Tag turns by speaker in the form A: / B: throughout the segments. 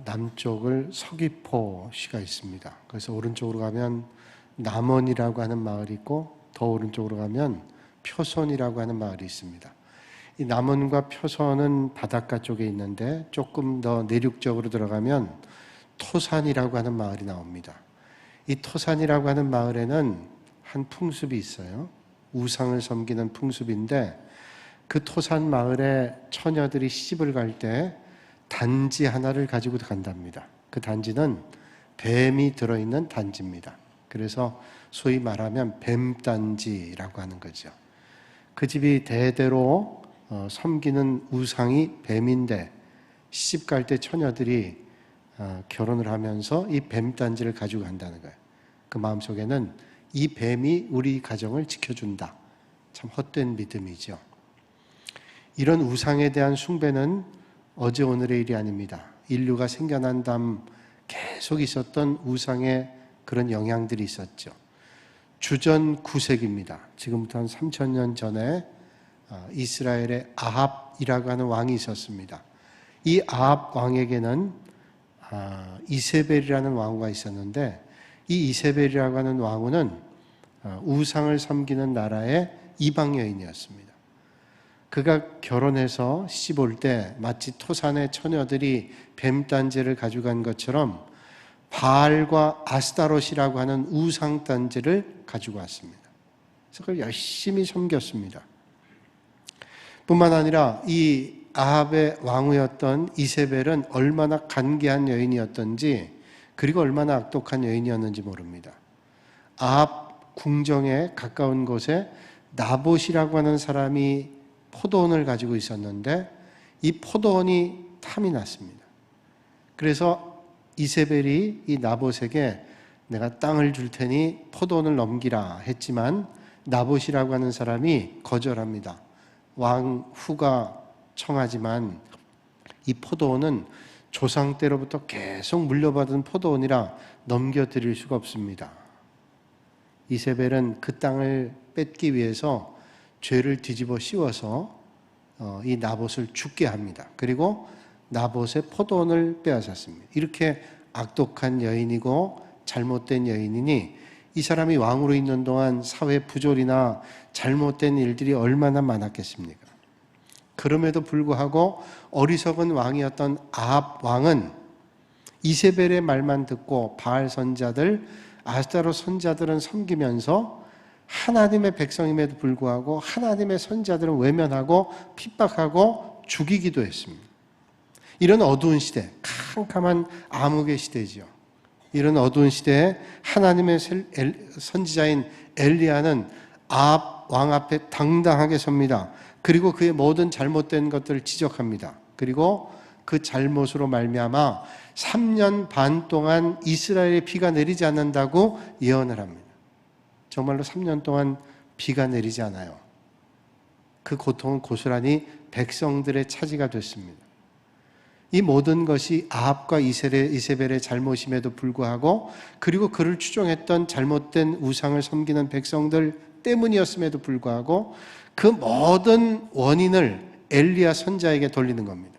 A: 남쪽을 서귀포시가 있습니다. 그래서 오른쪽으로 가면 남원이라고 하는 마을이 있고 더 오른쪽으로 가면 표선이라고 하는 마을이 있습니다. 이 남원과 표선은 바닷가 쪽에 있는데 조금 더 내륙적으로 들어가면 토산이라고 하는 마을이 나옵니다. 이 토산이라고 하는 마을에는 한 풍습이 있어요. 우상을 섬기는 풍습인데 그 토산 마을에 처녀들이 시집을 갈 때 단지 하나를 가지고 간답니다. 그 단지는 뱀이 들어있는 단지입니다. 그래서 소위 말하면 뱀단지라고 하는 거죠. 그 집이 대대로 섬기는 우상이 뱀인데 시집 갈 때 처녀들이 결혼을 하면서 이 뱀단지를 가지고 간다는 거예요. 그 마음속에는 이 뱀이 우리 가정을 지켜준다. 참 헛된 믿음이죠. 이런 우상에 대한 숭배는 어제 오늘의 일이 아닙니다. 인류가 생겨난 다음 계속 있었던 우상의 그런 영향들이 있었죠. 주전 9세기입니다. 지금부터 한 3000년 전에 이스라엘의 아합이라고 하는 왕이 있었습니다. 이 아합 왕에게는 이세벨이라는 왕후가 있었는데 이 이세벨이라고 하는 왕후는 우상을 섬기는 나라의 이방 여인이었습니다. 그가 결혼해서 시집 올 때 마치 토산의 처녀들이 뱀단지를 가져간 것처럼 바알과 아스타롯이라고 하는 우상단지를 가지고 왔습니다. 그래서 그걸 열심히 섬겼습니다. 뿐만 아니라 이 아합의 왕후였던 이세벨은 얼마나 간계한 여인이었던지 그리고 얼마나 악독한 여인이었는지 모릅니다. 아합 궁정에 가까운 곳에 나봇이라고 하는 사람이 포도원을 가지고 있었는데 이 포도원이 탐이 났습니다. 그래서 이세벨이 이 나봇에게 내가 땅을 줄 테니 포도원을 넘기라 했지만 나봇이라고 하는 사람이 거절합니다. 왕후가 청하지만 이 포도원은 조상 때로부터 계속 물려받은 포도원이라 넘겨드릴 수가 없습니다. 이세벨은 그 땅을 뺏기 위해서 죄를 뒤집어 씌워서 이 나봇을 죽게 합니다. 그리고 나봇의 포도원을 빼앗았습니다. 이렇게 악독한 여인이고 잘못된 여인이니 이 사람이 왕으로 있는 동안 사회 부조리나 잘못된 일들이 얼마나 많았겠습니까? 그럼에도 불구하고 어리석은 왕이었던 아합 왕은 이세벨의 말만 듣고 바알 선자들, 아스타롯 선자들은 섬기면서 하나님의 백성임에도 불구하고 하나님의 선자들은 외면하고 핍박하고 죽이기도 했습니다. 이런 어두운 시대, 캄캄한 암흑의 시대죠. 이런 어두운 시대에 하나님의 선지자인 엘리야는 아합 왕 앞에 당당하게 섭니다. 그리고 그의 모든 잘못된 것들을 지적합니다. 그리고 그 잘못으로 말미암아 3년 반 동안 이스라엘에 비가 내리지 않는다고 예언을 합니다. 정말로 3년 동안 비가 내리지 않아요. 그 고통은 고스란히 백성들의 차지가 됐습니다. 이 모든 것이 아합과 이세벨의 잘못임에도 불구하고 그리고 그를 추종했던 잘못된 우상을 섬기는 백성들 때문이었음에도 불구하고 그 모든 원인을 엘리야 선자에게 돌리는 겁니다.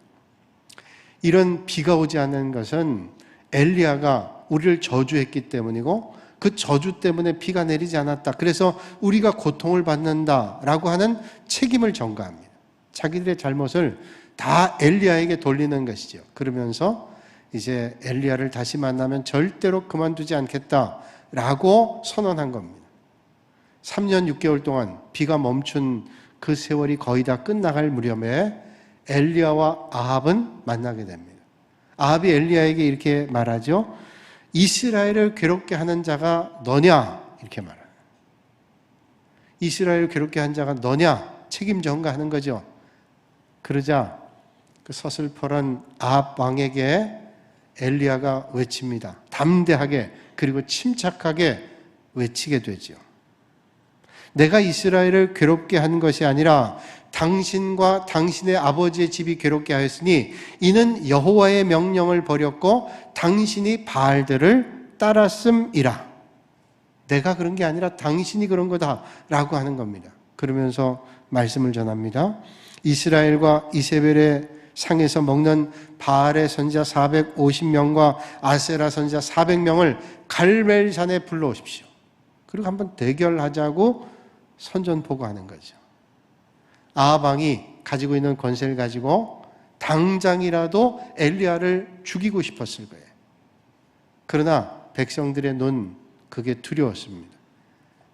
A: 이런 비가 오지 않는 것은 엘리야가 우리를 저주했기 때문이고 그 저주 때문에 비가 내리지 않았다. 그래서 우리가 고통을 받는다라고 하는 책임을 전가합니다. 자기들의 잘못을 다 엘리야에게 돌리는 것이죠. 그러면서 이제 엘리야를 다시 만나면 절대로 그만두지 않겠다라고 선언한 겁니다. 3년 6개월 동안 비가 멈춘 그 세월이 거의 다 끝나갈 무렵에 엘리야와 아합은 만나게 됩니다. 아합이 엘리야에게 이렇게 말하죠. 이스라엘을 괴롭게 하는 자가 너냐? 이렇게 말해요. 이스라엘을 괴롭게 한 자가 너냐? 책임 전가하는 거죠. 그러자 그 서슬퍼런 아합 왕에게 엘리야가 외칩니다. 담대하게 그리고 침착하게 외치게 되죠. 내가 이스라엘을 괴롭게 한 것이 아니라 당신과 당신의 아버지의 집이 괴롭게 하였으니 이는 여호와의 명령을 버렸고 당신이 바알들을 따랐음이라. 내가 그런 게 아니라 당신이 그런 거다라고 하는 겁니다. 그러면서 말씀을 전합니다. 이스라엘과 이세벨의 상에서 먹는 바알의 선지자 450명과 아세라 선지자 400명을 갈멜산에 불러오십시오. 그리고 한번 대결하자고 선전포고하는 거죠. 아합 왕이 가지고 있는 권세를 가지고 당장이라도 엘리야를 죽이고 싶었을 거예요. 그러나 백성들의 눈, 그게 두려웠습니다.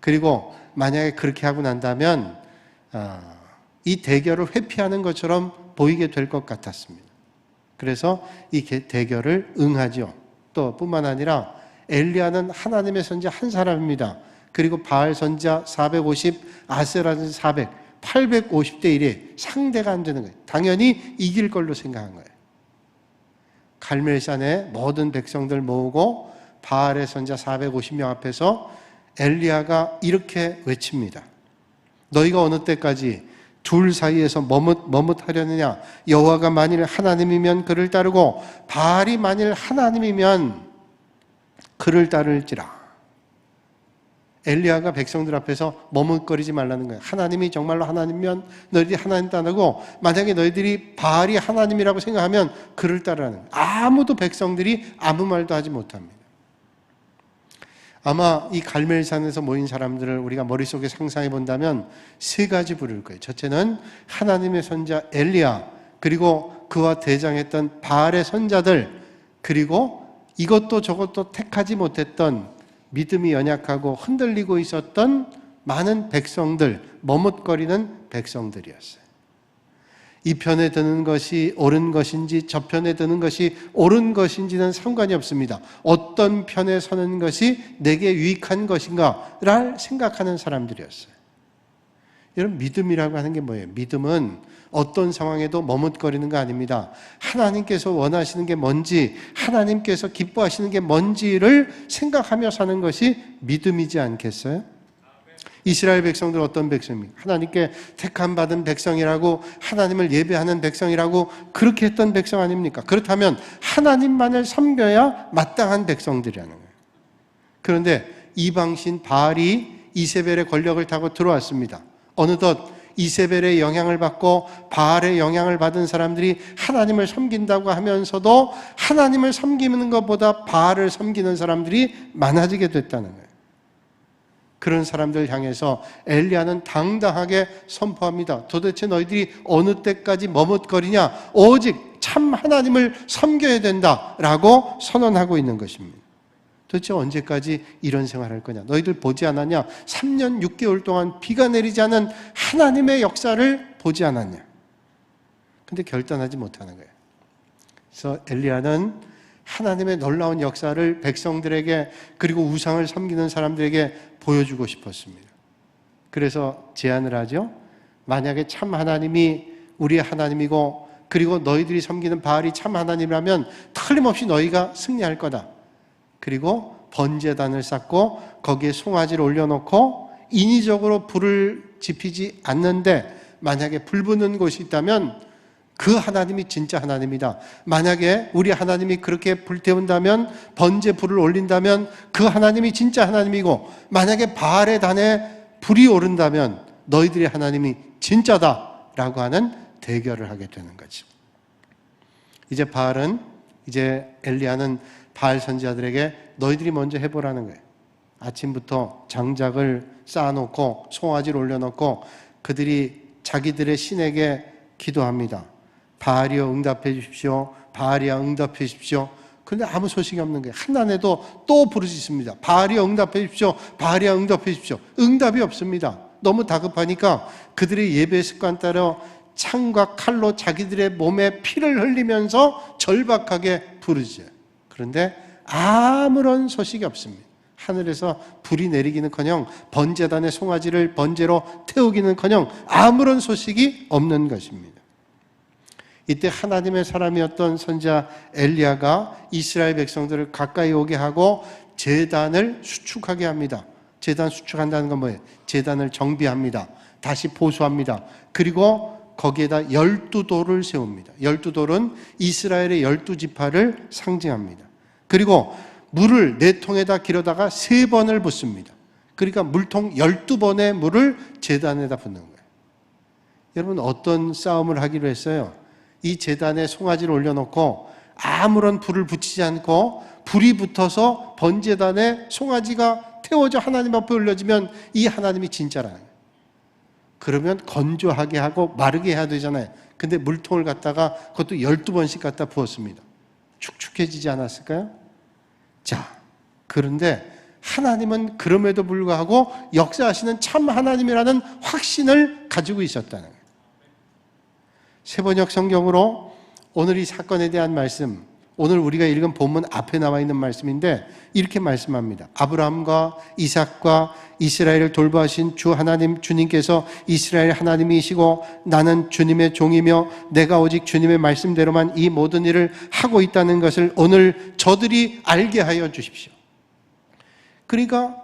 A: 그리고 만약에 그렇게 하고 난다면 이 대결을 회피하는 것처럼 보이게 될 것 같았습니다. 그래서 이 대결을 응하죠. 또 뿐만 아니라 엘리야는 하나님의 선지자 한 사람입니다. 그리고 바알 선지자 450, 아세라 선지자 400, 850대 1에 상대가 안 되는 거예요. 당연히 이길 걸로 생각한 거예요. 갈멜산에 모든 백성들 모으고 바알의 선지자 450명 앞에서 엘리야가 이렇게 외칩니다. 너희가 어느 때까지 둘 사이에서 머뭇하려느냐? 여호와가 만일 하나님이면 그를 따르고 바알이 만일 하나님이면 그를 따를지라. 엘리야가 백성들 앞에서 머뭇거리지 말라는 거예요. 하나님이 정말로 하나님이면 너희들이 하나님 따르고, 만약에 너희들이 바알이 하나님이라고 생각하면 그를 따르라는 거예요. 아무도 백성들이 아무 말도 하지 못합니다. 아마 이 갈멜산에서 모인 사람들을 우리가 머릿속에 상상해 본다면 세 가지 부를 거예요. 첫째는 하나님의 선지자 엘리야, 그리고 그와 대장했던 바알의 선자들, 그리고 이것도 저것도 택하지 못했던 믿음이 연약하고 흔들리고 있었던 많은 백성들, 머뭇거리는 백성들이었어요. 이 편에 드는 것이 옳은 것인지 저 편에 드는 것이 옳은 것인지는 상관이 없습니다. 어떤 편에 서는 것이 내게 유익한 것인가를 생각하는 사람들이었어요. 여러분, 믿음이라고 하는 게 뭐예요? 믿음은 어떤 상황에도 머뭇거리는 거 아닙니다. 하나님께서 원하시는 게 뭔지, 하나님께서 기뻐하시는 게 뭔지를 생각하며 사는 것이 믿음이지 않겠어요? 이스라엘 백성들 어떤 백성입니까? 하나님께 택함 받은 백성이라고, 하나님을 예배하는 백성이라고 그렇게 했던 백성 아닙니까? 그렇다면 하나님만을 섬겨야 마땅한 백성들이라는 거예요. 그런데 이방신 바알이 이세벨의 권력을 타고 들어왔습니다. 어느덧 이세벨의 영향을 받고 바알의 영향을 받은 사람들이 하나님을 섬긴다고 하면서도 하나님을 섬기는 것보다 바알을 섬기는 사람들이 많아지게 됐다는 거예요. 그런 사람들 향해서 엘리야는 당당하게 선포합니다. 도대체 너희들이 어느 때까지 머뭇거리냐? 오직 참 하나님을 섬겨야 된다라고 선언하고 있는 것입니다. 도대체 언제까지 이런 생활할 거냐? 너희들 보지 않았냐? 3년 6개월 동안 비가 내리지 않은 하나님의 역사를 보지 않았냐? 근데 결단하지 못하는 거예요. 그래서 엘리야는 하나님의 놀라운 역사를 백성들에게, 그리고 우상을 섬기는 사람들에게 보여주고 싶었습니다. 그래서 제안을 하죠. 만약에 참 하나님이 우리의 하나님이고, 그리고 너희들이 섬기는 바알이 참 하나님이라면 틀림없이 너희가 승리할 거다. 그리고 번제단을 쌓고 거기에 송아지를 올려놓고 인위적으로 불을 지피지 않는데, 만약에 불 붙는 곳이 있다면 그 하나님이 진짜 하나님이다. 만약에 우리 하나님이 그렇게 불태운다면, 번제 불을 올린다면 그 하나님이 진짜 하나님이고, 만약에 바알의 단에 불이 오른다면 너희들의 하나님이 진짜다라고 하는 대결을 하게 되는 거죠. 이제 엘리야는 바알 선지자들에게 너희들이 먼저 해보라는 거예요. 아침부터 장작을 쌓아놓고 송아지를 올려놓고 그들이 자기들의 신에게 기도합니다. 바알이여 응답해 주십시오. 바알이여 응답해 주십시오. 그런데 아무 소식이 없는 거예요. 한낮에도 또 부르짖습니다. 바알이여 응답해 주십시오. 바알이여 응답해 주십시오. 응답이 없습니다. 너무 다급하니까 그들의 예배 습관 따라 창과 칼로 자기들의 몸에 피를 흘리면서 절박하게 부르짖어요. 그런데 아무런 소식이 없습니다. 하늘에서 불이 내리기는커녕 번제단의 송아지를 번제로 태우기는커녕 아무런 소식이 없는 것입니다. 이때 하나님의 사람이었던 선지자 엘리야가 이스라엘 백성들을 가까이 오게 하고 제단을 수축하게 합니다. 제단 수축한다는 건 뭐예요? 제단을 정비합니다. 다시 보수합니다. 그리고 거기에다 12돌을 세웁니다. 12돌은 이스라엘의 12지파를 상징합니다. 그리고 물을 4통에다 길어다가 3번을 붓습니다. 그러니까 물통 12번의 물을 제단에다 붓는 거예요. 여러분, 어떤 싸움을 하기로 했어요? 이 제단에 송아지를 올려놓고 아무런 불을 붙이지 않고 불이 붙어서 번제단에 송아지가 태워져 하나님 앞에 올려지면 이 하나님이 진짜라는 거예요. 그러면 건조하게 하고 마르게 해야 되잖아요. 근데 물통을 갖다가 그것도 12번씩 갖다 부었습니다. 축축해지지 않았을까요? 자, 그런데 하나님은 그럼에도 불구하고 역사하시는 참 하나님이라는 확신을 가지고 있었다는 거예요. 세번역 성경으로 오늘 이 사건에 대한 말씀, 오늘 우리가 읽은 본문 앞에 나와 있는 말씀인데 이렇게 말씀합니다. 아브라함과 이삭과 이스라엘을 돌보신 주 하나님 주님께서 이스라엘 하나님이시고 나는 주님의 종이며 내가 오직 주님의 말씀대로만 이 모든 일을 하고 있다는 것을 오늘 저들이 알게 하여 주십시오. 그러니까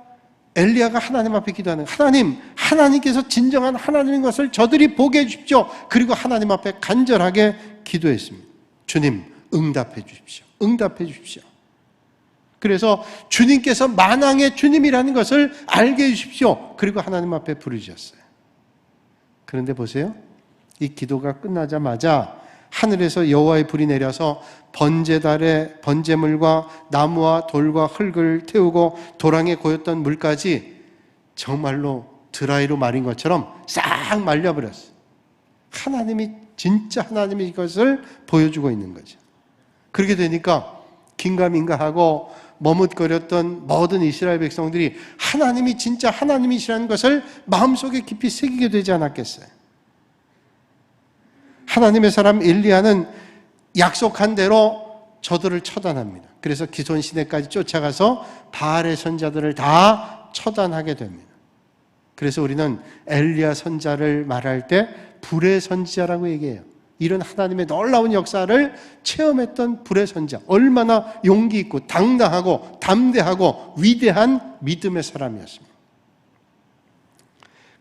A: 엘리야가 하나님 앞에 기도하는 거예요. 하나님께서 진정한 하나님인 것을 저들이 보게 해주십시오. 그리고 하나님 앞에 간절하게 기도했습니다. 주님, 응답해 주십시오. 응답해 주십시오. 그래서 주님께서 만왕의 주님이라는 것을 알게 해주십시오. 그리고 하나님 앞에 부르셨어요. 그런데 보세요. 이 기도가 끝나자마자 하늘에서 여호와의 불이 내려서 번제단에 번제물과 나무와 돌과 흙을 태우고 도랑에 고였던 물까지 정말로 드라이로 마린 것처럼 싹 말려버렸어요. 하나님이 진짜 하나님이 것을 보여주고 있는 거죠. 그렇게 되니까 긴가민가하고 머뭇거렸던 모든 이스라엘 백성들이 하나님이 진짜 하나님이시라는 것을 마음속에 깊이 새기게 되지 않았겠어요? 하나님의 사람 엘리야는 약속한 대로 저들을 처단합니다. 그래서 기손 시내까지 쫓아가서 바알의 선자들을 다 처단하게 됩니다. 그래서 우리는 엘리야 선자를 말할 때 불의 선지자라고 얘기해요. 이런 하나님의 놀라운 역사를 체험했던 불의 선자, 얼마나 용기 있고 당당하고 담대하고 위대한 믿음의 사람이었습니다.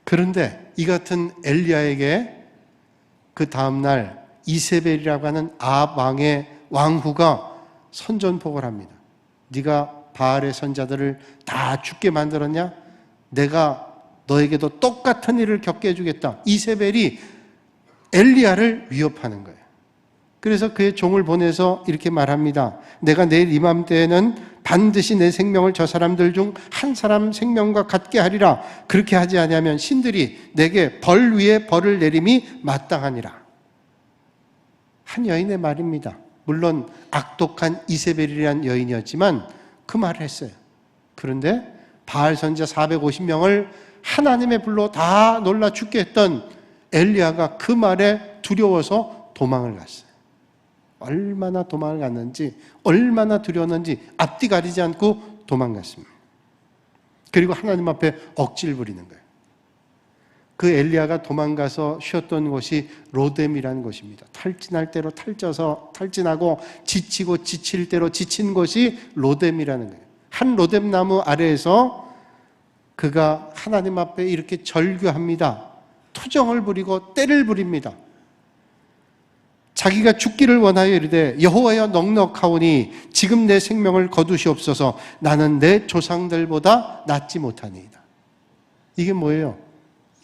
A: 그런데 이 같은 엘리야에게 그 다음날 이세벨이라고 하는 아합 왕의 왕후가 선전포고를 합니다. 네가 바알의 선자들을 다 죽게 만들었냐? 내가 너에게도 똑같은 일을 겪게 해주겠다. 이세벨이 엘리야를 위협하는 거예요. 그래서 그의 종을 보내서 이렇게 말합니다. 내가 내일 이맘때에는 반드시 내 생명을 저 사람들 중 한 사람 생명과 같게 하리라. 그렇게 하지 아니하면 신들이 내게 벌 위에 벌을 내림이 마땅하니라. 한 여인의 말입니다. 물론 악독한 이세벨이라는 여인이었지만 그 말을 했어요. 그런데 바알 선자 450명을 하나님의 불로 다 놀라 죽게 했던 엘리야가 그 말에 두려워서 도망을 갔어요. 얼마나 도망을 갔는지, 얼마나 두려웠는지 앞뒤 가리지 않고 도망갔습니다. 그리고 하나님 앞에 억지를 부리는 거예요. 그 엘리야가 도망가서 쉬었던 곳이 로뎀이라는 곳입니다. 탈진할 대로 탈진하고 지치고 지칠 대로 지친 곳이 로뎀이라는 거예요. 한 로뎀 나무 아래에서 그가 하나님 앞에 이렇게 절규합니다. 투정을 부리고 때를 부립니다. 자기가 죽기를 원하여 이르되 여호와여 넉넉하오니 지금 내 생명을 거두시옵소서. 나는 내 조상들보다 낫지 못하니이다. 이게 뭐예요?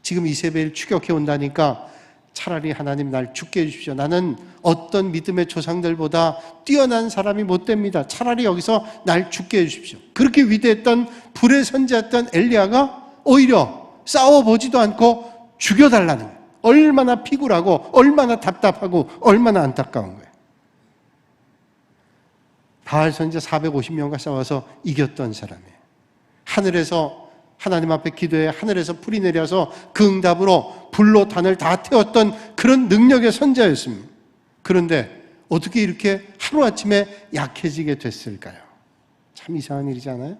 A: 지금 이세벨 추격해 온다니까 차라리 하나님 날 죽게 해주십시오. 나는 어떤 믿음의 조상들보다 뛰어난 사람이 못 됩니다. 차라리 여기서 날 죽게 해주십시오. 그렇게 위대했던 불의 선지였던 엘리야가 오히려 싸워보지도 않고 죽여달라는 거예요. 얼마나 피굴하고 얼마나 답답하고 얼마나 안타까운 거예요. 바알 선지자 450명과 싸워서 이겼던 사람이에요. 하늘에서 하나님 앞에 기도해 하늘에서 불이 내려서 그 응답으로 불로 단을 다 태웠던 그런 능력의 선지자였습니다. 그런데 어떻게 이렇게 하루아침에 약해지게 됐을까요? 참 이상한 일이잖아요.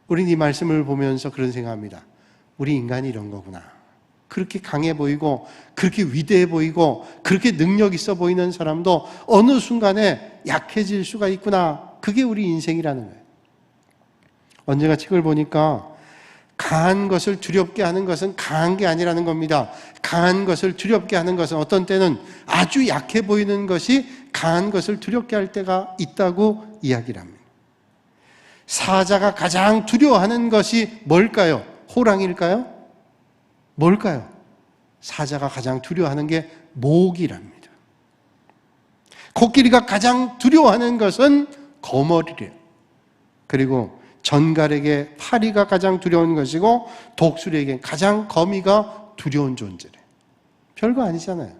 A: 우린 이 말씀을 보면서 그런 생각합니다. 우리 인간이 이런 거구나. 그렇게 강해 보이고 그렇게 위대해 보이고 그렇게 능력 있어 보이는 사람도 어느 순간에 약해질 수가 있구나. 그게 우리 인생이라는 거예요. 언젠가 책을 보니까 강한 것을 두렵게 하는 것은 강한 게 아니라는 겁니다. 강한 것을 두렵게 하는 것은 어떤 때는 아주 약해 보이는 것이 강한 것을 두렵게 할 때가 있다고 이야기를 합니다. 사자가 가장 두려워하는 것이 뭘까요? 호랑이일까요? 뭘까요? 사자가 가장 두려워하는 게 모기랍니다. 코끼리가 가장 두려워하는 것은 거머리래요. 그리고 전갈에게 파리가 가장 두려운 것이고 독수리에게 가장 거미가 두려운 존재래. 별거 아니잖아요.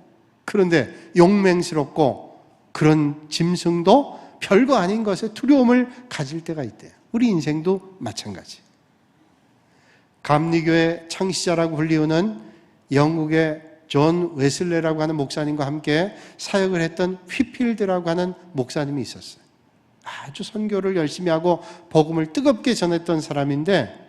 A: 그런데 용맹스럽고 그런 짐승도 별거 아닌 것에 두려움을 가질 때가 있대요. 우리 인생도 마찬가지. 감리교의 창시자라고 불리우는 영국의 존 웨슬레라고 하는 목사님과 함께 사역을 했던 휘필드라고 하는 목사님이 있었어요. 아주 선교를 열심히 하고 복음을 뜨겁게 전했던 사람인데,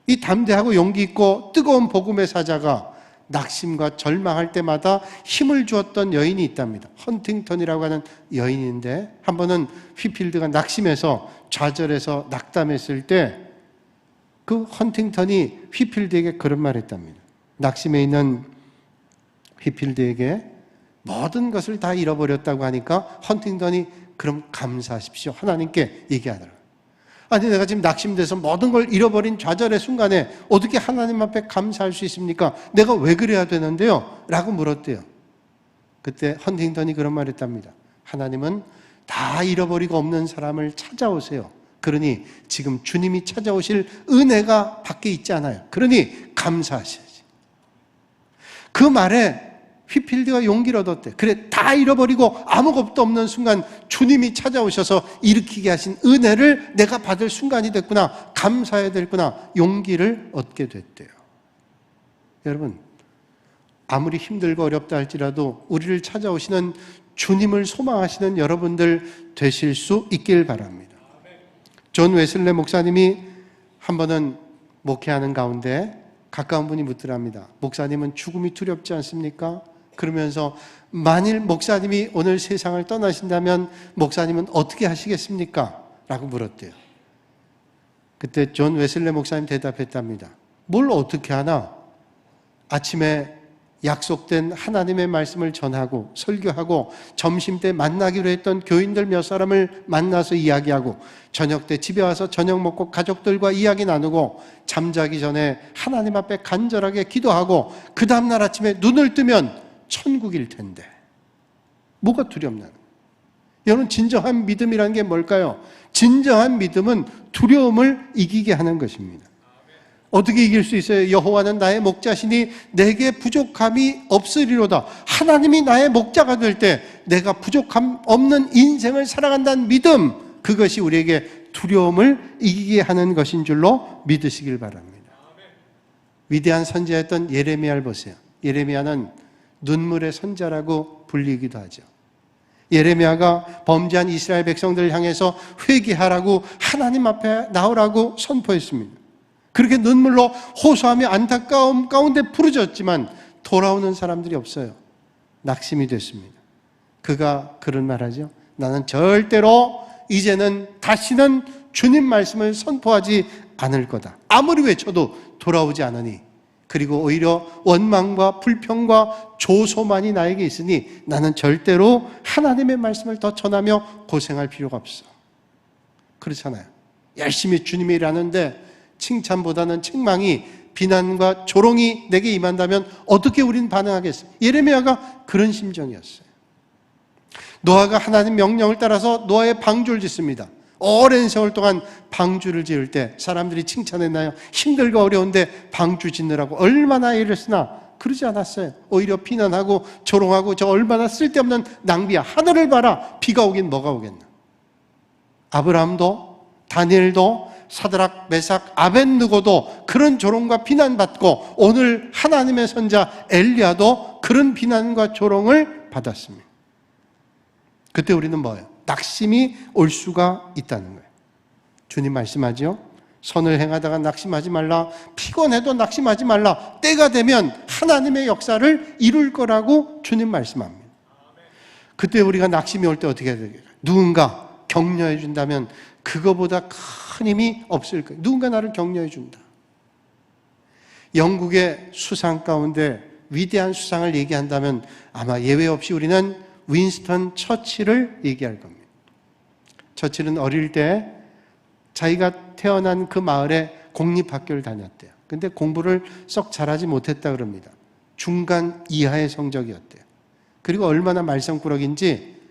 A: 이 담대하고 용기 있고 뜨거운 복음의 사자가 낙심과 절망할 때마다 힘을 주었던 여인이 있답니다. 헌팅턴이라고 하는 여인인데, 한 번은 휘필드가 낙심해서 좌절해서 낙담했을 때 그 헌팅턴이 휘필드에게 그런 말을 했답니다. 낙심해 있는 휘필드에게 모든 것을 다 잃어버렸다고 하니까 헌팅턴이 그럼 감사하십시오, 하나님께 얘기하더라고요. 아니, 내가 지금 낙심돼서 모든 걸 잃어버린 좌절의 순간에 어떻게 하나님 앞에 감사할 수 있습니까? 내가 왜 그래야 되는데요? 라고 물었대요. 그때 헌팅턴이 그런 말을 했답니다. 하나님은 다 잃어버리고 없는 사람을 찾아오세요. 그러니 지금 주님이 찾아오실 은혜가 밖에 있지 않아요. 그러니 감사하셔야지. 그 말에 휘필드가 용기를 얻었대. 그래, 다 잃어버리고 아무것도 없는 순간 주님이 찾아오셔서 일으키게 하신 은혜를 내가 받을 순간이 됐구나, 감사해야 되겠구나, 용기를 얻게 됐대요. 여러분, 아무리 힘들고 어렵다 할지라도 우리를 찾아오시는 주님을 소망하시는 여러분들 되실 수 있길 바랍니다. 존 웨슬레 목사님이 한 번은 목회하는 가운데 가까운 분이 묻더랍니다. 목사님은 죽음이 두렵지 않습니까? 그러면서 만일 목사님이 오늘 세상을 떠나신다면 목사님은 어떻게 하시겠습니까? 라고 물었대요. 그때 존 웨슬레 목사님 대답했답니다. 뭘 어떻게 하나? 아침에 약속된 하나님의 말씀을 전하고 설교하고 점심때 만나기로 했던 교인들 몇 사람을 만나서 이야기하고 저녁 때 집에 와서 저녁 먹고 가족들과 이야기 나누고 잠자기 전에 하나님 앞에 간절하게 기도하고 그 다음날 아침에 눈을 뜨면 천국일 텐데 뭐가 두렵나? 여러분, 진정한 믿음이라는 게 뭘까요? 진정한 믿음은 두려움을 이기게 하는 것입니다. 어떻게 이길 수 있어요? 여호와는 나의 목자시니 내게 부족함이 없으리로다. 하나님이 나의 목자가 될 때 내가 부족함 없는 인생을 살아간다는 믿음, 그것이 우리에게 두려움을 이기게 하는 것인 줄로 믿으시길 바랍니다. 위대한 선지자였던 예레미야를 보세요. 예레미야는 눈물의 선지자라고 불리기도 하죠. 예레미야가 범죄한 이스라엘 백성들을 향해서 회개하라고 하나님 앞에 나오라고 선포했습니다. 그렇게 눈물로 호소하며 안타까움 가운데 부르짖었지만 돌아오는 사람들이 없어요. 낙심이 됐습니다. 그가 그런 말하죠. 나는 절대로 이제는 다시는 주님 말씀을 선포하지 않을 거다. 아무리 외쳐도 돌아오지 않으니, 그리고 오히려 원망과 불평과 조소만이 나에게 있으니 나는 절대로 하나님의 말씀을 더 전하며 고생할 필요가 없어. 그렇잖아요. 열심히 주님의 일 하는데 칭찬보다는 책망이, 비난과 조롱이 내게 임한다면 어떻게 우리는 반응하겠어요? 예레미야가 그런 심정이었어요. 노아가 하나님 명령을 따라서 노아의 방주를 짓습니다. 오랜 세월 동안 방주를 지을 때 사람들이 칭찬했나요? 힘들고 어려운데 방주 짓느라고 얼마나 애를 쓰나? 그러지 않았어요. 오히려 비난하고 조롱하고 저 얼마나 쓸데없는 낭비야. 하늘을 봐라. 비가 오긴 뭐가 오겠나. 아브라함도 다니엘도 사드락, 메삭, 아벳느고도 그런 조롱과 비난받고 오늘 하나님의 선자 엘리야도 그런 비난과 조롱을 받았습니다. 그때 우리는 뭐예요? 낙심이 올 수가 있다는 거예요. 주님 말씀하죠. 선을 행하다가 낙심하지 말라. 피곤해도 낙심하지 말라. 때가 되면 하나님의 역사를 이룰 거라고 주님 말씀합니다. 그때 우리가 낙심이 올 때 어떻게 해야 되겠어요? 누군가 격려해 준다면 그거보다 큰 힘이 없을 거예요. 누군가 나를 격려해 준다. 영국의 수상 가운데 위대한 수상을 얘기한다면 아마 예외 없이 우리는 윈스턴 처칠을 얘기할 겁니다. 처칠은 어릴 때 자기가 태어난 그 마을에 공립학교를 다녔대요. 근데 공부를 썩 잘하지 못했다 그럽니다. 중간 이하의 성적이었대요. 그리고 얼마나 말썽꾸러기인지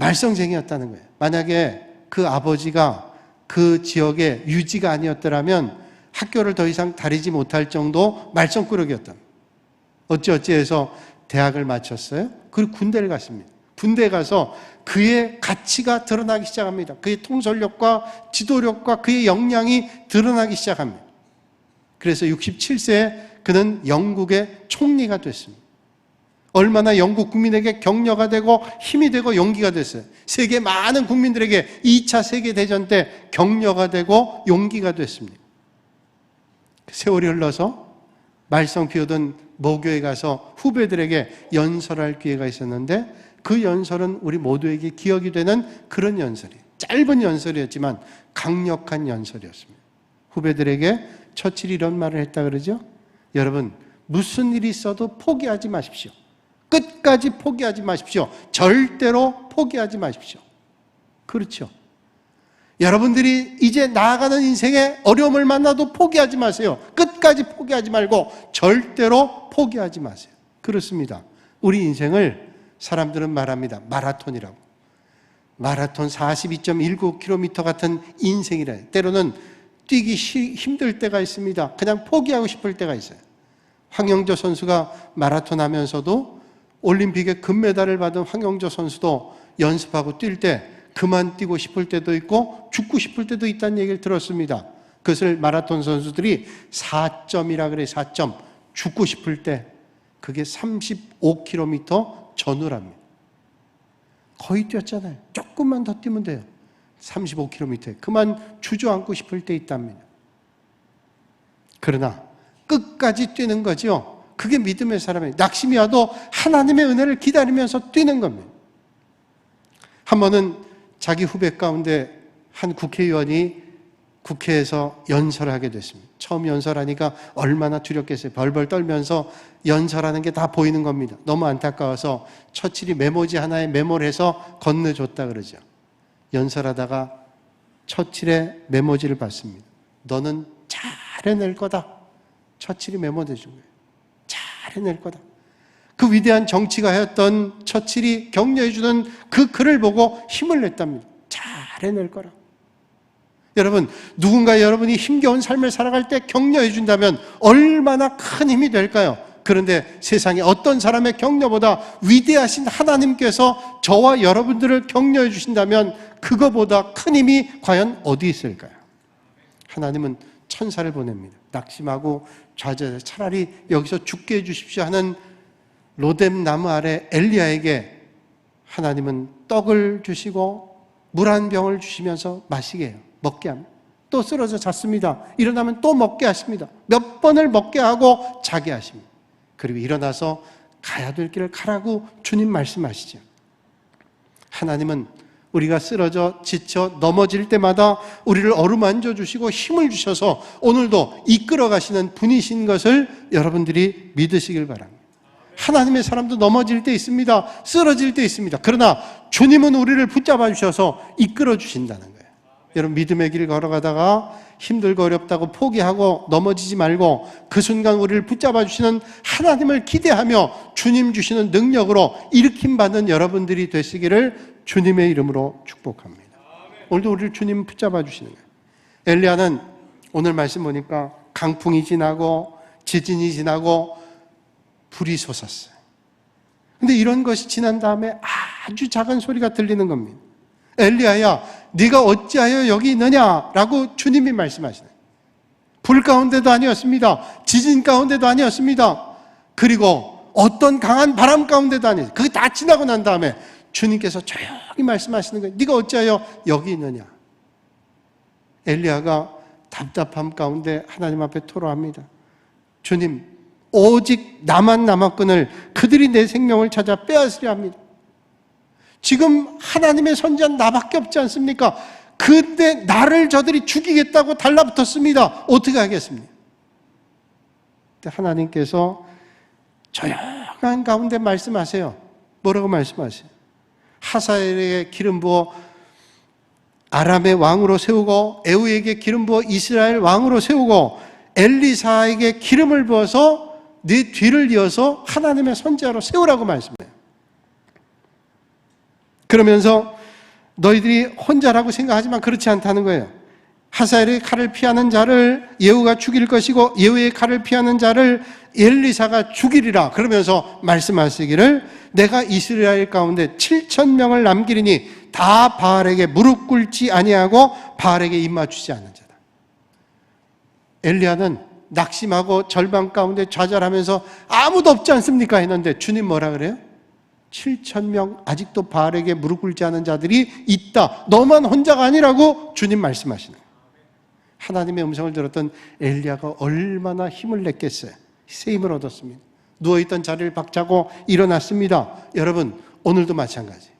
A: 말썽쟁이였다는 거예요. 만약에 그 아버지가 그 지역의 유지가 아니었더라면 학교를 더 이상 다니지 못할 정도 말썽꾸러기였다. 어찌어찌해서 대학을 마쳤어요. 그리고 군대를 갔습니다. 군대에 가서 그의 가치가 드러나기 시작합니다. 그의 통솔력과 지도력과 그의 역량이 드러나기 시작합니다. 그래서 67세에 그는 영국의 총리가 됐습니다. 얼마나 영국 국민에게 격려가 되고 힘이 되고 용기가 됐어요. 세계 많은 국민들에게 2차 세계대전 때 격려가 되고 용기가 됐습니다. 세월이 흘러서 말썽 피우던 모교에 가서 후배들에게 연설할 기회가 있었는데 그 연설은 우리 모두에게 기억이 되는 그런 연설이에요. 짧은 연설이었지만 강력한 연설이었습니다. 후배들에게 처칠이 이런 말을 했다 그러죠. 여러분, 무슨 일이 있어도 포기하지 마십시오. 끝까지 포기하지 마십시오. 절대로 포기하지 마십시오. 그렇죠. 여러분들이 이제 나아가는 인생에 어려움을 만나도 포기하지 마세요. 끝까지 포기하지 말고 절대로 포기하지 마세요. 그렇습니다. 우리 인생을 사람들은 말합니다. 마라톤이라고. 마라톤 42.19km 같은 인생이라. 때로는 뛰기 힘들 때가 있습니다. 그냥 포기하고 싶을 때가 있어요. 황영조 선수가 마라톤 하면서도 올림픽에 금메달을 받은 황영조 선수도 연습하고 뛸 때 그만 뛰고 싶을 때도 있고 죽고 싶을 때도 있다는 얘기를 들었습니다. 그것을 마라톤 선수들이 4점이라 그래요. 4점. 죽고 싶을 때 그게 35km 전후랍니다. 거의 뛰었잖아요. 조금만 더 뛰면 돼요. 35km에 그만 주저앉고 싶을 때 있답니다. 그러나 끝까지 뛰는 거죠. 그게 믿음의 사람이에요. 낙심이 와도 하나님의 은혜를 기다리면서 뛰는 겁니다. 한 번은 자기 후배 가운데 한 국회의원이 국회에서 연설을 하게 됐습니다. 처음 연설하니까 얼마나 두렵겠어요. 벌벌 떨면서 연설하는 게 다 보이는 겁니다. 너무 안타까워서 처칠이 메모지 하나에 메모를 해서 건네줬다 그러죠. 연설하다가 처칠의 메모지를 봤습니다. 너는 잘 해낼 거다. 처칠이 메모해 준 거예요. 잘 해낼 거다. 그 위대한 정치가였던 처칠이 격려해주는 그 글을 보고 힘을 냈답니다. 잘 해낼 거라. 여러분, 누군가 여러분이 힘겨운 삶을 살아갈 때 격려해 준다면 얼마나 큰 힘이 될까요? 그런데 세상에 어떤 사람의 격려보다 위대하신 하나님께서 저와 여러분들을 격려해 주신다면 그거보다 큰 힘이 과연 어디 있을까요? 하나님은 천사를 보냅니다. 낙심하고 좌절해 차라리 여기서 죽게 해주십시오 하는 로뎀 나무 아래 엘리야에게 하나님은 떡을 주시고 물 한 병을 주시면서 마시게 해요. 먹게 합니다. 또 쓰러져 잤습니다. 일어나면 또 먹게 하십니다. 몇 번을 먹게 하고 자게 하십니다. 그리고 일어나서 가야 될 길을 가라고 주님 말씀하시죠. 하나님은 우리가 쓰러져 지쳐 넘어질 때마다 우리를 어루만져 주시고 힘을 주셔서 오늘도 이끌어 가시는 분이신 것을 여러분들이 믿으시길 바랍니다. 하나님의 사람도 넘어질 때 있습니다. 쓰러질 때 있습니다. 그러나 주님은 우리를 붙잡아 주셔서 이끌어 주신다는 거예요. 여러분, 믿음의 길 걸어가다가 힘들고 어렵다고 포기하고 넘어지지 말고 그 순간 우리를 붙잡아 주시는 하나님을 기대하며 주님 주시는 능력으로 일으킴받는 여러분들이 되시기를 주님의 이름으로 축복합니다. 오늘도 우리를 주님 붙잡아 주시는 거예요. 엘리야는 오늘 말씀 보니까 강풍이 지나고 지진이 지나고 불이 솟았어요. 근데 이런 것이 지난 다음에 아주 작은 소리가 들리는 겁니다. 엘리야야, 네가 어찌하여 여기 있느냐? 라고 주님이 말씀하시네요. 불 가운데도 아니었습니다. 지진 가운데도 아니었습니다. 그리고 어떤 강한 바람 가운데도 아니었어요. 그게 다 지나고 난 다음에 주님께서 조용히 말씀하시는 거예요. 네가 어찌하여 여기 있느냐? 엘리야가 답답함 가운데 하나님 앞에 토로합니다. 주님, 오직 나만 남았거늘 그들이 내 생명을 찾아 빼앗으려 합니다. 지금 하나님의 선지자는 나밖에 없지 않습니까? 근데 나를 저들이 죽이겠다고 달라붙었습니다. 어떻게 하겠습니까? 하나님께서 조용한 가운데 말씀하세요. 뭐라고 말씀하세요? 하사엘에게 기름 부어 아람의 왕으로 세우고 에우에게 기름 부어 이스라엘 왕으로 세우고 엘리사에게 기름을 부어서 네 뒤를 이어서 하나님의 선지자로 세우라고 말씀해요. 그러면서 너희들이 혼자라고 생각하지만 그렇지 않다는 거예요. 하사엘의 칼을 피하는 자를 예후가 죽일 것이고 예후의 칼을 피하는 자를 엘리사가 죽이리라. 그러면서 말씀하시기를 내가 이스라엘 가운데 7,000명을 남기리니 다 바알에게 무릎 꿇지 아니하고 바알에게 입 맞추지 않는 자다. 엘리야는 낙심하고 절망 가운데 좌절하면서 아무도 없지 않습니까? 했는데 주님 뭐라 그래요? 7,000명 아직도 바알에게 무릎 꿇지 않은 자들이 있다. 너만 혼자가 아니라고 주님 말씀하시는 거예요. 하나님의 음성을 들었던 엘리야가 얼마나 힘을 냈겠어요. 새 힘을 얻었습니다. 누워있던 자리를 박차고 일어났습니다. 여러분, 오늘도 마찬가지.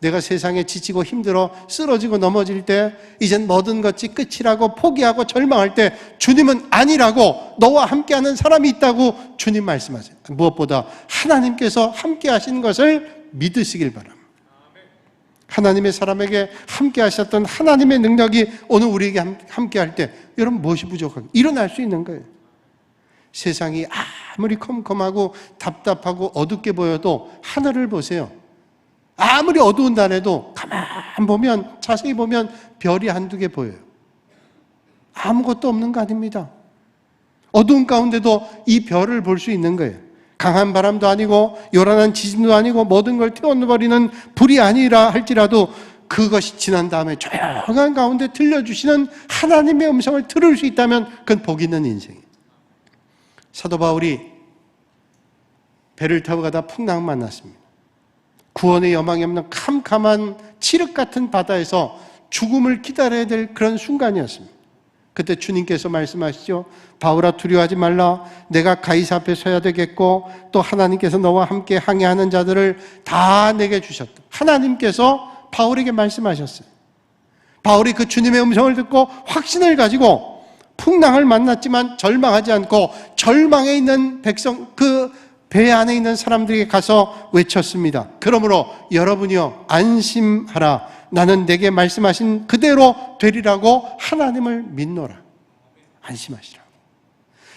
A: 내가 세상에 지치고 힘들어 쓰러지고 넘어질 때 이젠 모든 것이 끝이라고 포기하고 절망할 때 주님은 아니라고, 너와 함께하는 사람이 있다고 주님 말씀하세요. 무엇보다 하나님께서 함께 하시는 것을 믿으시길 바랍니다. 하나님의 사람에게 함께 하셨던 하나님의 능력이 오늘 우리에게 함께 할 때 여러분 무엇이 부족하고 일어날 수 있는 거예요. 세상이 아무리 컴컴하고 답답하고 어둡게 보여도 하늘을 보세요. 아무리 어두운 날에도 가만 보면, 자세히 보면 별이 한두 개 보여요. 아무것도 없는 거 아닙니다. 어두운 가운데도 이 별을 볼 수 있는 거예요. 강한 바람도 아니고 요란한 지진도 아니고 모든 걸 태워버리는 불이 아니라 할지라도 그것이 지난 다음에 조용한 가운데 들려주시는 하나님의 음성을 들을 수 있다면 그건 복 있는 인생이에요. 사도 바울이 배를 타고 가다 풍랑 만났습니다. 구원의 여망이 없는 캄캄한 칠흑 같은 바다에서 죽음을 기다려야 될 그런 순간이었습니다. 그때 주님께서 말씀하시죠. 바울아, 두려워하지 말라. 내가 가이사 앞에 서야 되겠고 또 하나님께서 너와 함께 항해하는 자들을 다 내게 주셨다. 하나님께서 바울에게 말씀하셨어요. 바울이 그 주님의 음성을 듣고 확신을 가지고 풍랑을 만났지만 절망하지 않고 절망에 있는 백성, 그 배 안에 있는 사람들에게 가서 외쳤습니다. 그러므로 여러분이요, 안심하라. 나는 내게 말씀하신 그대로 되리라고 하나님을 믿노라. 안심하시라.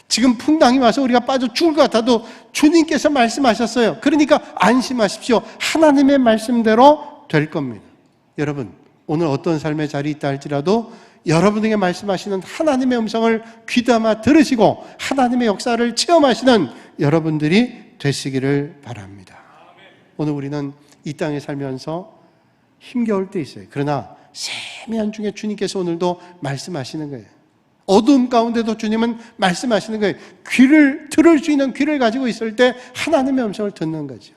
A: 지금 풍랑이 와서 우리가 빠져 죽을 것 같아도 주님께서 말씀하셨어요. 그러니까 안심하십시오. 하나님의 말씀대로 될 겁니다. 여러분, 오늘 어떤 삶의 자리에 있다 할지라도 여러분에게 말씀하시는 하나님의 음성을 귀담아 들으시고 하나님의 역사를 체험하시는 여러분들이 되시기를 바랍니다. 오늘 우리는 이 땅에 살면서 힘겨울 때 있어요. 그러나 세미한 중에 주님께서 오늘도 말씀하시는 거예요. 어두움 가운데도 주님은 말씀하시는 거예요. 귀를 들을 수 있는 귀를 가지고 있을 때 하나님의 음성을 듣는 거죠.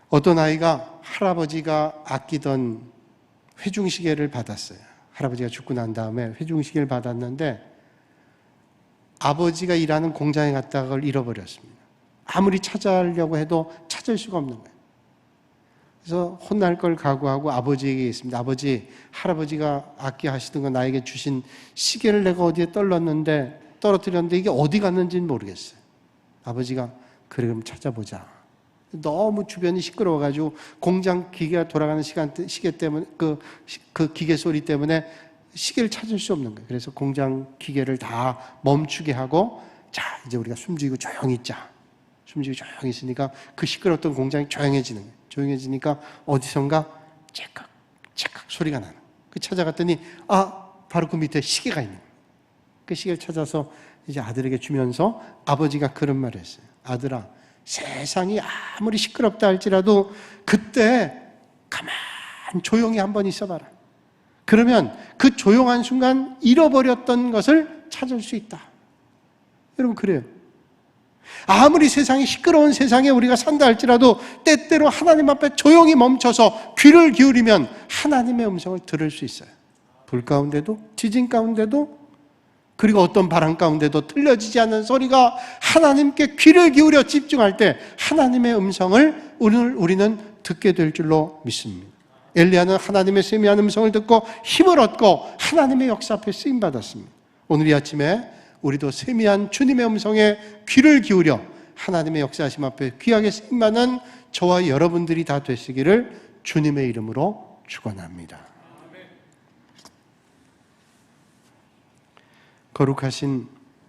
A: 어떤 아이가 할아버지가 아끼던 회중시계를 받았어요. 할아버지가 죽고 난 다음에 회중시계를 받았는데 아버지가 일하는 공장에 갔다가 그걸 잃어버렸습니다. 아무리 찾아가려고 해도 찾을 수가 없는 거예요. 그래서 혼날 걸 각오하고 아버지에게 얘기했습니다. 아버지, 할아버지가 아끼 하시던 거 나에게 주신 시계를 내가 어디에 떨어뜨렸는데 이게 어디 갔는지는 모르겠어요. 아버지가 그래, 그럼 찾아보자. 너무 주변이 시끄러워가지고 공장 기계가 돌아가는 시계 때문에 그 기계 소리 때문에 시계를 찾을 수 없는 거예요. 그래서 공장 기계를 다 멈추게 하고, 자, 이제 우리가 숨죽이고 조용히 있자. 숨죽이고 조용히 있으니까 그 시끄러웠던 공장이 조용해지는 거예요. 조용해지니까 어디선가 째깍 째깍 소리가 나는 거예요. 그 찾아갔더니 바로 그 밑에 시계가 있는 거예요. 그 시계를 찾아서 이제 아들에게 주면서 아버지가 그런 말을 했어요. 아들아, 세상이 아무리 시끄럽다 할지라도 그때 가만 조용히 한번 있어봐라. 그러면 그 조용한 순간 잃어버렸던 것을 찾을 수 있다. 여러분, 그래요. 아무리 세상이 시끄러운 세상에 우리가 산다 할지라도 때때로 하나님 앞에 조용히 멈춰서 귀를 기울이면 하나님의 음성을 들을 수 있어요. 불 가운데도, 지진 가운데도, 그리고 어떤 바람 가운데도 들려지지 않는 소리가 하나님께 귀를 기울여 집중할 때 하나님의 음성을 오늘 우리는 듣게 될 줄로 믿습니다. 엘리야는 하나님의 세미한 음성을 듣고 힘을 얻고 하나님의 역사 앞에 쓰임받았습니다. 오늘 이 아침에 우리도 세미한 주님의 음성에 귀를 기울여 하나님의 역사하심 앞에 귀하게 쓰임받는 저와 여러분들이 다 되시기를 주님의 이름으로 축원합니다. 거룩하신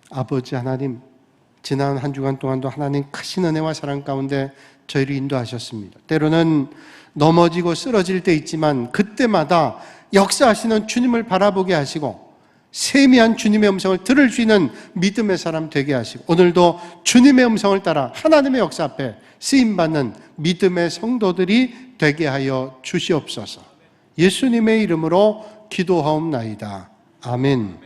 A: 아버지 하나님, 지난 한 주간 동안도 하나님 크신 은혜와 사랑 가운데 저희를 인도하셨습니다. 때로는 넘어지고 쓰러질 때 있지만 그때마다 역사하시는 주님을 바라보게 하시고 세미한 주님의 음성을 들을 수 있는 믿음의 사람 되게 하시고 오늘도 주님의 음성을 따라 하나님의 역사 앞에 쓰임받는 믿음의 성도들이 되게 하여 주시옵소서. 예수님의 이름으로 기도하옵나이다. 아멘.